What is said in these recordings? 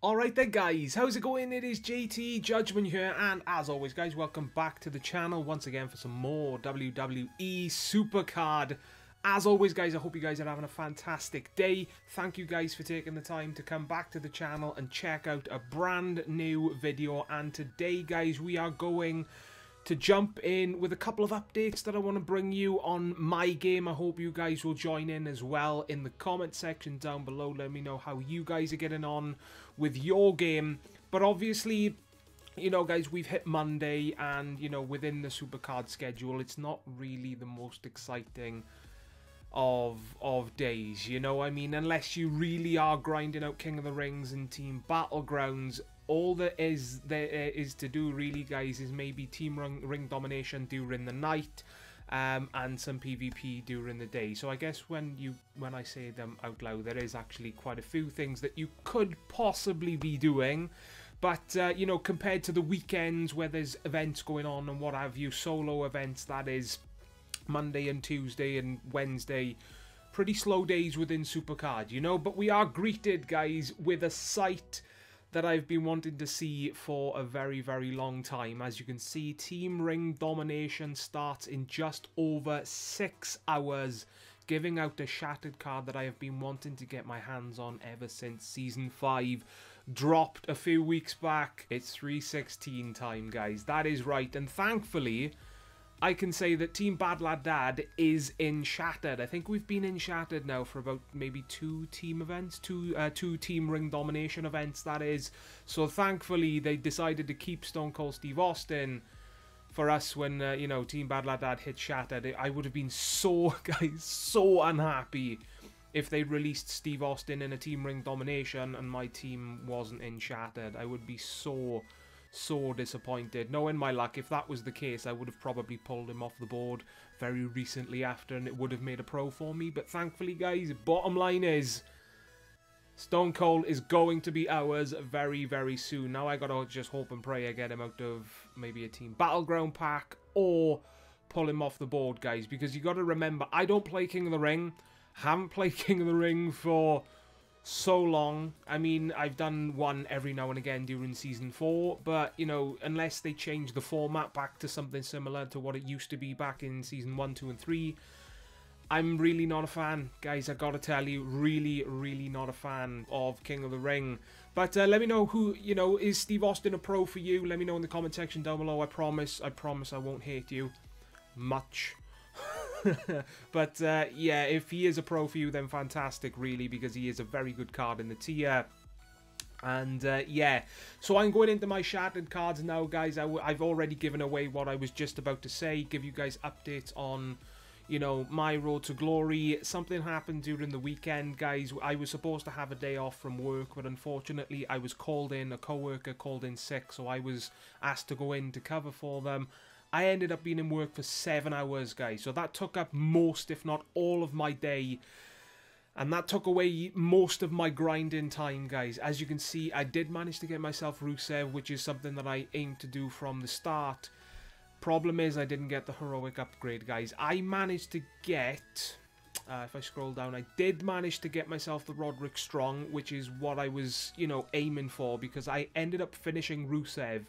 Alright then guys, how's it going? It is JT Judgment here, and as always guys, welcome back to the channel once again for some more WWE Supercard. As always guys, I hope you guys are having a fantastic day. Thank you guys for taking the time to come back to the channel and check out a brand new video. And today guys, we are going to jump in with a couple of updates that I want to bring you on my game. I hope you guys will join in as well in the comment section down below. Let me know how you guys are getting on with your game. But obviously, you know guys, we've hit Monday, and you know, within the Supercard schedule, it's not really the most exciting of days, you know. I mean, unless you really are grinding out King of the Rings and Team Battlegrounds, all there is to do really guys is maybe team ring domination during the night, and some PvP during the day. So I guess when I say them out loud, there is actually quite a few things that you could possibly be doing. But you know, compared to the weekends where there's events going on and what have you, solo events, that is Monday and Tuesday and Wednesday, pretty slow days within Supercard, you know. But we are greeted guys with a sight that I've been wanting to see for a very, very long time. As you can see, Team Ring Domination starts in just over 6 hours, giving out a shattered card that I have been wanting to get my hands on ever since Season 5 dropped a few weeks back. It's 3:16 time, guys. That is right. And thankfully, I can say that Team Bad Lad Dad is in Shattered. I think we've been in Shattered now for about maybe 2 team events, two Team Ring Domination events, that is. So thankfully they decided to keep Stone Cold Steve Austin for us when, you know, Team Bad Lad Dad hit Shattered. I would have been so, guys, so unhappy if they released Steve Austin in a Team Ring Domination and my team wasn't in Shattered. I would be so disappointed. Knowing my luck, if that was the case, I would have probably pulled him off the board very recently after, and it would have made a pro for me. But thankfully guys, bottom line is Stone Cold is going to be ours very, very soon. Now I gotta just hope and pray I get him out of maybe a Team Battleground pack or pull him off the board, guys, because you gotta remember, I don't play King of the Ring. Haven't played King of the Ring for so long. I mean, I've done one every now and again during Season 4, but, you know, unless they change the format back to something similar to what it used to be back in Season 1, 2, and 3, I'm really not a fan, guys. I gotta tell you, really not a fan of King of the Ring. But let me know who, you know, is Steve Austin a pro for you? Let me know in the comment section down below. I promise I won't hate you much. But yeah, if he is a pro for you, then fantastic, really, because he is a very good card in the tier. And yeah, so I'm going into my shattered cards now, guys. I've already given away what I was just about to say, give you guys updates on, you know, my road to glory. Something happened during the weekend, guys. I was supposed to have a day off from work, but unfortunately I was called in, a co-worker called in sick, so I was asked to go in to cover for them. I ended up being in work for 7 hours, guys. So that took up most, if not all, of my day. And that took away most of my grinding time, guys. As you can see, I did manage to get myself RUSEV, which is something that I aimed to do from the start. Problem is, I didn't get the heroic upgrade, guys. I managed to get, if I scroll down, I did manage to get myself the Roderick Strong, which is what I was, you know, aiming for, because I ended up finishing RUSEV,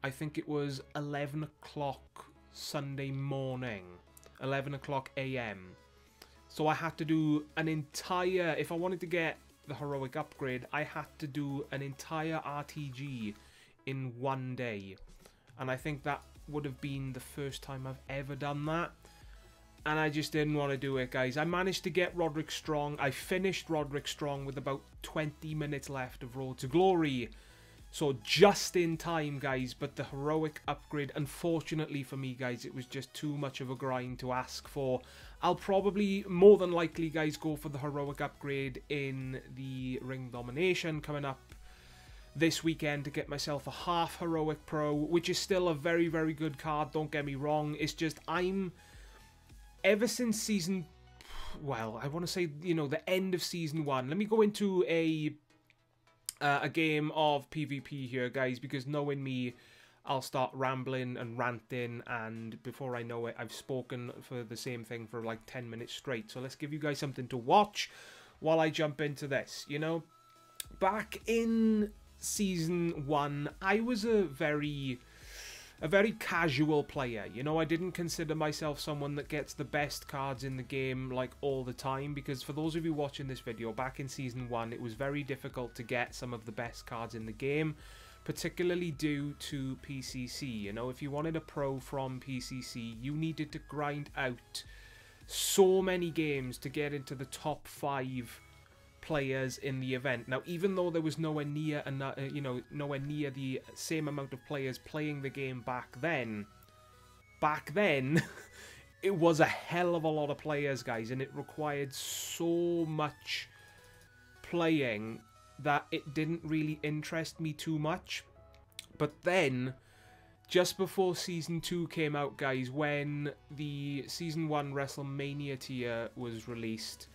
I think it was 11 o'clock Sunday morning, 11 o'clock AM. So I had to do an entire, if I wanted to get the heroic upgrade, I had to do an entire RTG in one day. And I think that would have been the first time I've ever done that. And I just didn't want to do it, guys. I managed to get Roderick Strong. I finished Roderick Strong with about 20 minutes left of Road to Glory. So just in time, guys. But the heroic upgrade, unfortunately for me, guys, it was just too much of a grind to ask for. I'll probably, more than likely, guys, go for the heroic upgrade in the Ring Domination coming up this weekend to get myself a half heroic pro, which is still a very, very good card, don't get me wrong. It's just ever since season, well, I want to say, you know, the end of Season 1. Let me go into a game of PvP here, guys, because knowing me, I'll start rambling and ranting, and before I know it, I've spoken for the same thing for like 10 minutes straight. So let's give you guys something to watch while I jump into this, you know. Back in Season 1, I was a very casual player. You know, I didn't consider myself someone that gets the best cards in the game, like, all the time, because for those of you watching this video, back in Season 1, it was very difficult to get some of the best cards in the game, particularly due to PCC. You know, if you wanted a pro from PCC, you needed to grind out so many games to get into the top 5 players in the event. Now, even though there was nowhere near the same amount of players playing the game back then, it was a hell of a lot of players, guys, and it required so much playing that it didn't really interest me too much. But then, just before Season 2 came out, guys, when the Season 1 WrestleMania tier was released,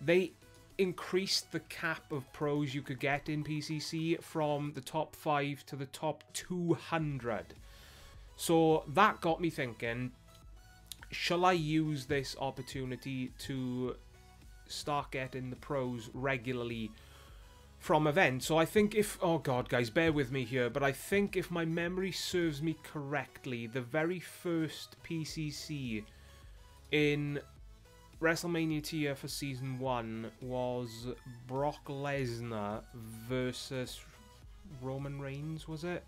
they increased the cap of pros you could get in PCC from the top 5 to the top 200. So that got me thinking, shall I use this opportunity to start getting the pros regularly from events? So I think if, oh god guys, bear with me here, but I think if my memory serves me correctly, the very first PCC in WrestleMania tier for Season 1 was Brock Lesnar versus Roman Reigns, was it?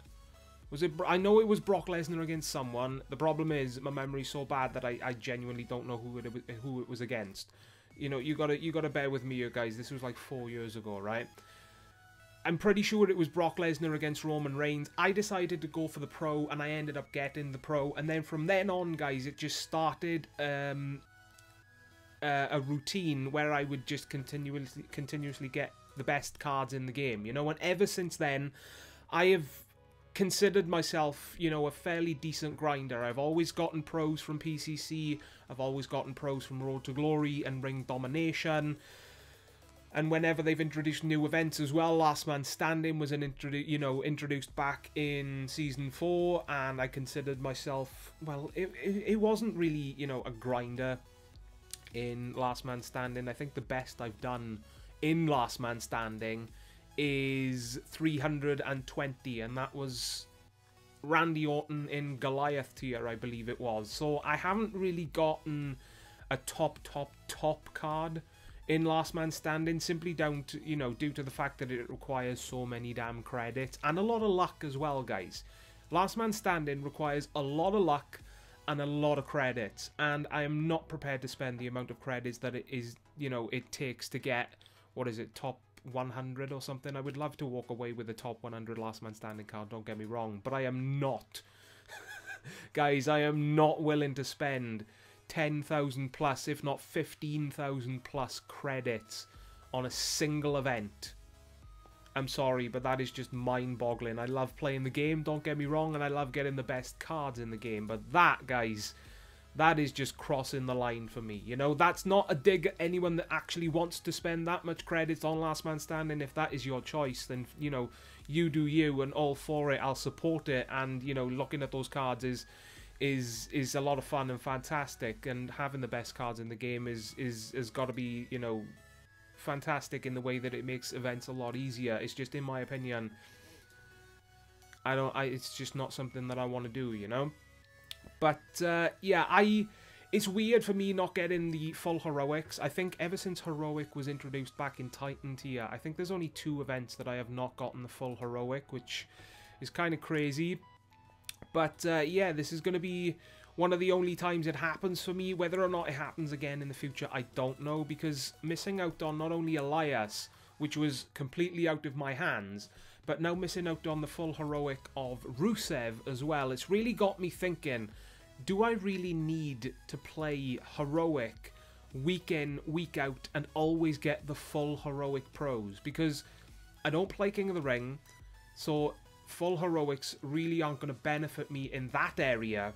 I know it was Brock Lesnar against someone. The problem is my memory's so bad that I genuinely don't know who it was against. You know, you gotta bear with me here, guys. This was like 4 years ago, right? I'm pretty sure it was Brock Lesnar against Roman Reigns. I decided to go for the pro, and I ended up getting the pro. And then from then on, guys, it just started a routine where I would just continuously get the best cards in the game, you know. And ever since then, I have considered myself, you know, a fairly decent grinder. I've always gotten pros from PCC, I've always gotten pros from Road to Glory and Ring Domination, and whenever they've introduced new events as well. Last Man Standing was introduced back in Season 4, and I considered myself, well, it wasn't really, you know, a grinder in Last Man Standing. I think the best I've done in Last Man Standing is 320, and that was Randy Orton in Goliath tier, I believe it was. So I haven't really gotten a top card in Last Man Standing, simply down to, you know, due to the fact that it requires so many damn credits and a lot of luck as well, guys. Last Man Standing requires a lot of luck and a lot of credits, and I am not prepared to spend the amount of credits that it takes to get, what is it, top 100 or something. I would love to walk away with a top 100 Last Man Standing card, don't get me wrong, but I am not. Guys, I am not willing to spend 10,000 plus, if not 15,000 plus credits on a single event. I'm sorry, but that is just mind-boggling. I love playing the game, don't get me wrong, and I love getting the best cards in the game, but that, guys, that is just crossing the line for me. You know, that's not a dig at anyone that actually wants to spend that much credits on Last Man Standing. If that is your choice, then, you know, you do you, and all for it. I'll support it, and, you know, looking at those cards is a lot of fun and fantastic, and having the best cards in the game is got to be, you know, fantastic in the way that it makes events a lot easier. It's just, in my opinion, it's just not something that I want to do, you know. But yeah, it's weird for me not getting the full heroics. I think ever since heroic was introduced back in Titan tier, I think there's only 2 events that I have not gotten the full heroic, which is kind of crazy. But yeah, this is going to be one of the only times it happens for me. Whether or not it happens again in the future, I don't know, because missing out on not only Elias, which was completely out of my hands, but now missing out on the full heroic of RUSEV as well, it's really got me thinking, do I really need to play heroic week in, week out, and always get the full heroic pros? Because I don't play King of the Ring, so full heroics really aren't going to benefit me in that area.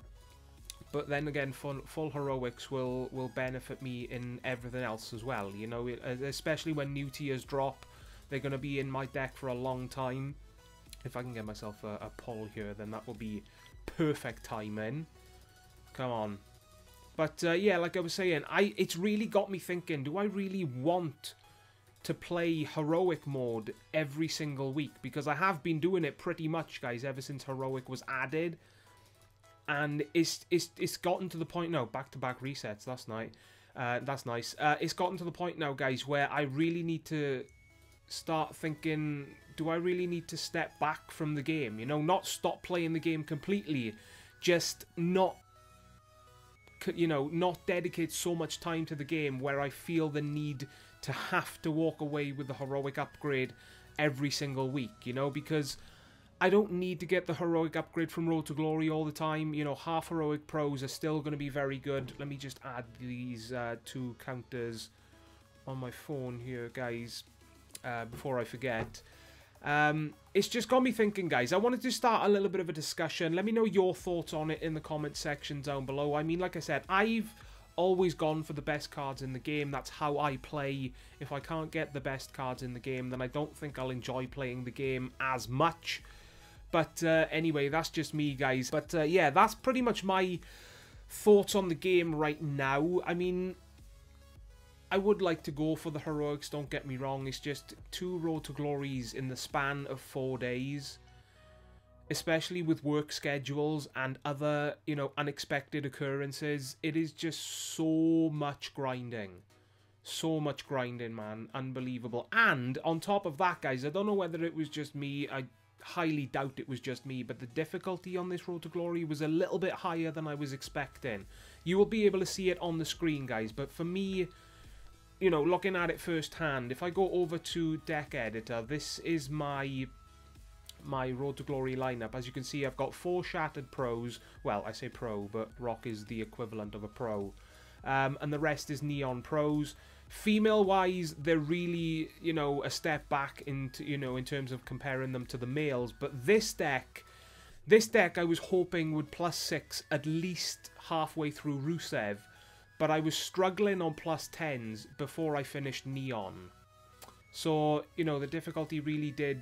But then again, full heroics will benefit me in everything else as well, you know, especially when new tiers drop. They're going to be in my deck for a long time. If I can get myself a pull here, then that will be perfect timing. Come on. But yeah, like I was saying, it's really got me thinking, do I really want to play heroic mode every single week, because I have been doing it pretty much, guys, ever since heroic was added. And it's gotten to the point now, back-to-back resets last night. That's nice. It's gotten to the point now, guys, where I really need to start thinking, do I really need to step back from the game? You know, not stop playing the game completely, just not, you know, not dedicate so much time to the game where I feel the need to have to walk away with the heroic upgrade every single week, you know, because I don't need to get the heroic upgrade from Road to Glory all the time. You know, half heroic pros are still going to be very good. Let me just add these 2 counters on my phone here, guys, before I forget. It's just got me thinking, guys. I wanted to start a little bit of a discussion. Let me know your thoughts on it in the comment section down below. I mean, like I said, I've always gone for the best cards in the game. That's how I play. If I can't get the best cards in the game, then I don't think I'll enjoy playing the game as much. But anyway, that's just me, guys. But yeah, that's pretty much my thoughts on the game right now. I mean, I would like to go for the heroics, don't get me wrong. It's just 2 Road to Glories in the span of 4 days. Especially with work schedules and other, you know, unexpected occurrences. It is just so much grinding. So much grinding, man. Unbelievable. And on top of that, guys, I don't know whether it was just me. I highly doubt it was just me, but the difficulty on this Road to Glory was a little bit higher than I was expecting. You will be able to see it on the screen, guys, but for me, you know, looking at it firsthand, if I go over to Deck Editor, this is my Road to Glory lineup. As you can see, I've got 4 Shattered Pros. Well, I say Pro, but Rock is the equivalent of a Pro. And the rest is Neon Pros. Female-wise, they're really, you know, a step back into, you know, in terms of comparing them to the males. But this deck I was hoping would +6 at least halfway through RUSEV. But I was struggling on +10s before I finished Neon. So, you know, the difficulty really did,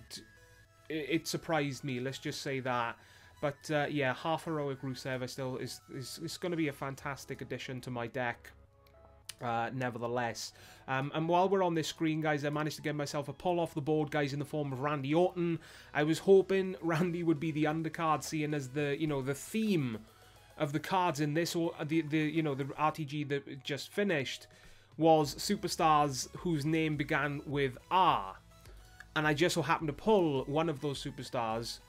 it surprised me, let's just say that. But yeah, half heroic RUSEV still is going to be a fantastic addition to my deck. Nevertheless. And while we're on this screen, guys, I managed to get myself a pull off the board, guys, in the form of Randy Orton. I was hoping Randy would be the undercard, seeing as the, you know, the theme of the cards in this, or the you know, the RTG that just finished was superstars whose name began with R. And I just so happened to pull one of those superstars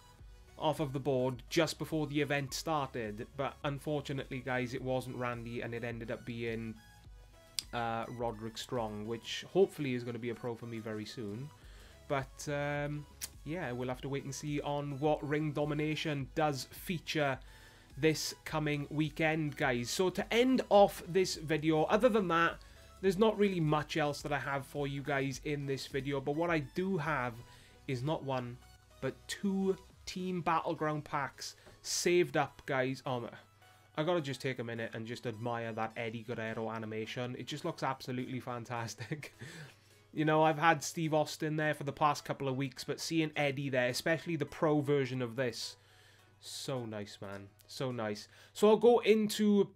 off of the board just before the event started. But unfortunately, guys, it wasn't Randy, and it ended up being Roderick Strong, which hopefully is going to be a pro for me very soon. But yeah, we'll have to wait and see on what Ring Domination does feature this coming weekend, guys. So to end off this video, other than that, there's not really much else that I have for you guys in this video. But what I do have is not 1, but 2 Team Battleground packs saved up, guys. I gotta just take a minute and just admire that Eddie Guerrero animation. It just looks absolutely fantastic. You know, I've had Steve Austin there for the past couple of weeks, but seeing Eddie there, especially the pro version of this, so nice, man. So nice. So I'll go into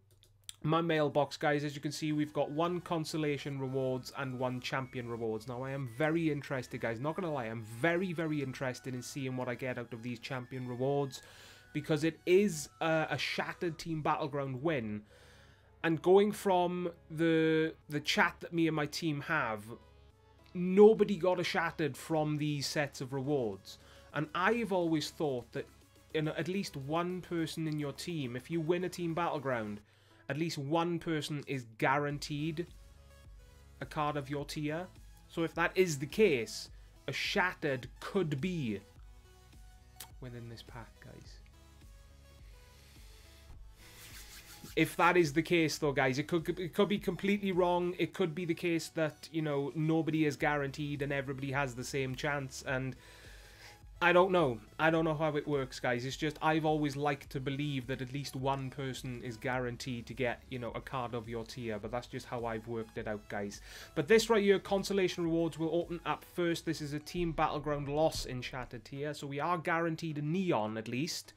my mailbox, guys. As you can see, we've got 1 Consolation Rewards and 1 Champion Rewards. Now, I am very interested, guys. Not going to lie, I'm very, very interested in seeing what I get out of these Champion Rewards, because it is a Shattered Team Battleground win. And going from the chat that me and my team have, nobody got a Shattered from these sets of rewards. And I've always thought that, you know, at least 1 person in your team, if you win a Team Battleground, at least 1 person is guaranteed a card of your tier. So if that is the case, a Shattered could be within this pack, guys. If that is the case, though, guys, it could be completely wrong. It could be the case that, you know, nobody is guaranteed and everybody has the same chance. And I don't know. I don't know how it works, guys. It's just I've always liked to believe that at least 1 person is guaranteed to get, you know, a card of your tier. But that's just how I've worked it out, guys. But this right here, Consolation Rewards, will open up first. This is a Team Battleground loss in Shattered tier. So we are guaranteed a Neon, at least.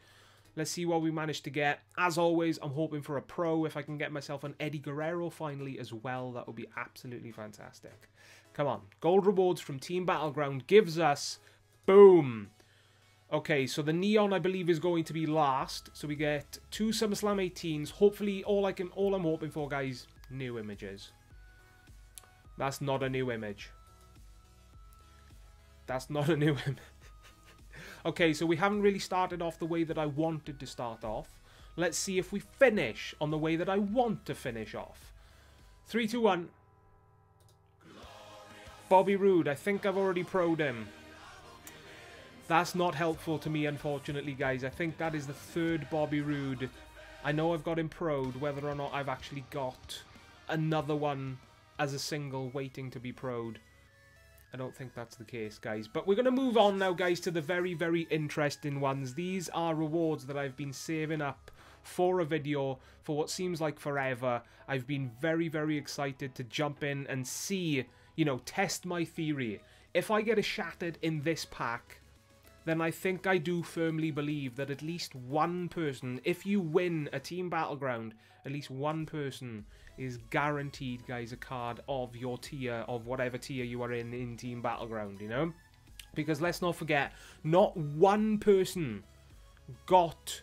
Let's see what we manage to get. As always, I'm hoping for a pro. If I can get myself an Eddie Guerrero finally as well, that would be absolutely fantastic. Come on. Gold rewards from Team Battleground gives us... Boom. Okay, so the Neon, I believe, is going to be last. So we get 2 SummerSlam 18s. Hopefully, all I'm hoping for, guys, new images. That's not a new image. That's not a new image. Okay, so we haven't really started off the way that I wanted to start off. Let's see if we finish on the way that I want to finish off. 3, 2, 1. Bobby Roode. I think I've already pro'd him. That's not helpful to me, unfortunately, guys. I think that is the 3rd Bobby Roode. I know I've got him pro'd. Whether or not I've actually got another one as a single waiting to be pro'd, I don't think that's the case, guys. But we're going to move on now, guys, to the very, very interesting ones. These are rewards that I've been saving up for a video for what seems like forever. I've been very, very excited to jump in and see, you know, test my theory. If I get a Shattered in this pack, then I think I do firmly believe that at least one person, if you win a Team Battleground, at least one person is guaranteed, guys, a card of your tier, of whatever tier you are in Team Battleground, you know? Because let's not forget, not one person got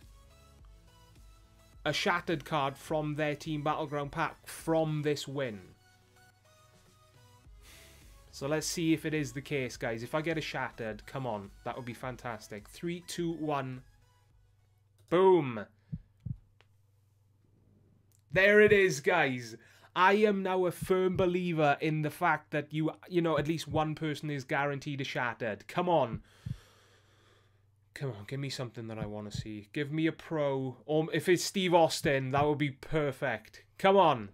a Shattered card from their Team Battleground pack from this win. So let's see if it is the case, guys. If I get a Shattered, come on, that would be fantastic. 3, 2, 1. Boom. There it is, guys. I am now a firm believer in the fact that you know, at least one person is guaranteed a Shattered. Come on. Come on, give me something that I want to see. Give me a pro. Or if it's Steve Austin, that would be perfect. Come on.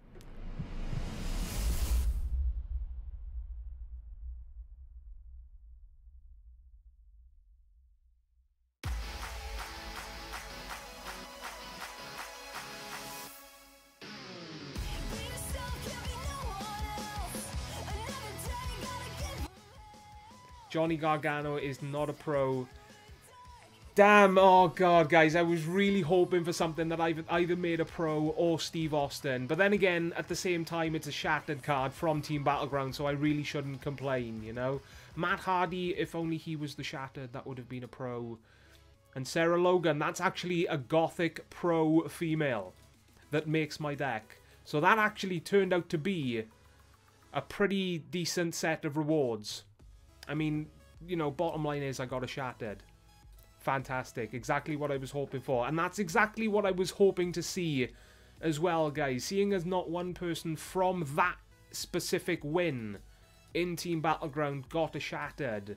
Johnny Gargano is not a pro. Damn, oh god, guys, I was really hoping for something that either made a pro or Steve Austin. But then again, at the same time, it's a Shattered card from Team Battleground, so I really shouldn't complain, you know? Matt Hardy, if only he was the Shattered, that would have been a pro. And Sarah Logan, that's actually a Gothic pro female that makes my deck. So that actually turned out to be a pretty decent set of rewards. I mean, you know, bottom line is I got a Shattered. Fantastic. Exactly what I was hoping for. And that's exactly what I was hoping to see as well, guys. Seeing as not one person from that specific win in Team Battleground got a Shattered.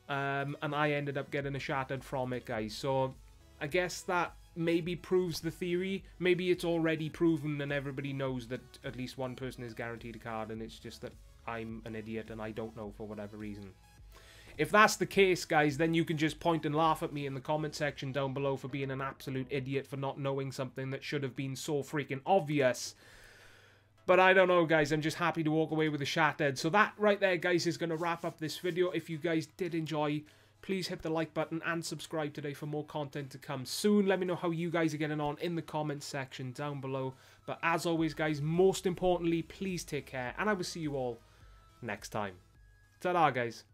And I ended up getting a Shattered from it, guys. So I guess that maybe proves the theory. Maybe it's already proven and everybody knows that at least one person is guaranteed a card, and it's just that I'm an idiot and I don't know for whatever reason. If that's the case, guys, then you can just point and laugh at me in the comment section down below for being an absolute idiot for not knowing something that should have been so freaking obvious. But I don't know, guys. I'm just happy to walk away with a Shattered. So that right there, guys, is going to wrap up this video. If you guys did enjoy, please hit the like button and subscribe today for more content to come soon. Let me know how you guys are getting on in the comments section down below. But as always, guys, most importantly, please take care. And I will see you all next time. Ta-da, guys.